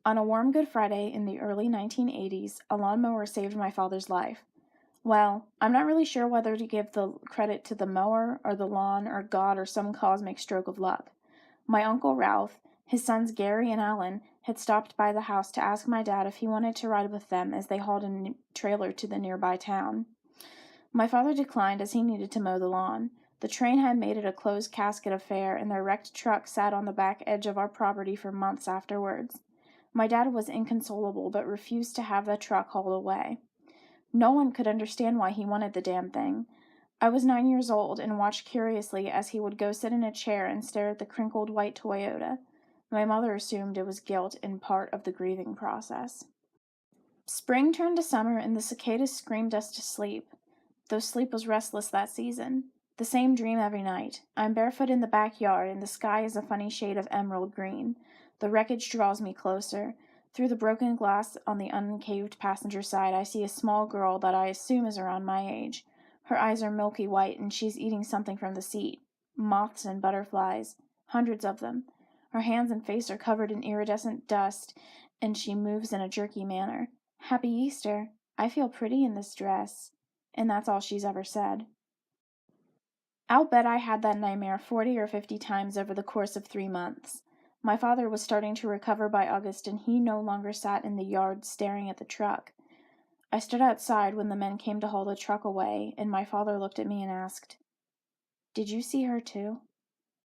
On a warm Good Friday in the early 1980s, a lawnmower saved my father's life. Well, I'm not really sure whether to give the credit to the mower or the lawn or God or some cosmic stroke of luck. My Uncle Ralph, his sons Gary and Alan, had stopped by the house to ask my dad if he wanted to ride with them as they hauled a trailer to the nearby town. My father declined as he needed to mow the lawn. The train had made it a closed casket affair, and their wrecked truck sat on the back edge of our property for months afterwards. My dad was inconsolable, but refused to have the truck hauled away. No one could understand why he wanted the damn thing. I was 9 years old and watched curiously as he would go sit in a chair and stare at the crinkled white Toyota. My mother assumed it was guilt and part of the grieving process. Spring turned to summer and the cicadas screamed us to sleep, though sleep was restless that season. The same dream every night. I'm barefoot in the backyard and the sky is a funny shade of emerald green. The wreckage draws me closer. Through the broken glass on the uncaved passenger side, I see a small girl that I assume is around my age. Her eyes are milky white and she's eating something from the seat. Moths and butterflies. Hundreds of them. Her hands and face are covered in iridescent dust, and she moves in a jerky manner. Happy Easter. I feel pretty in this dress. And that's all she's ever said. I'll bet I had that nightmare 40 or 50 times over the course of 3 months. My father was starting to recover by August, and he no longer sat in the yard staring at the truck. I stood outside when the men came to haul the truck away, and my father looked at me and asked, "Did you see her too?"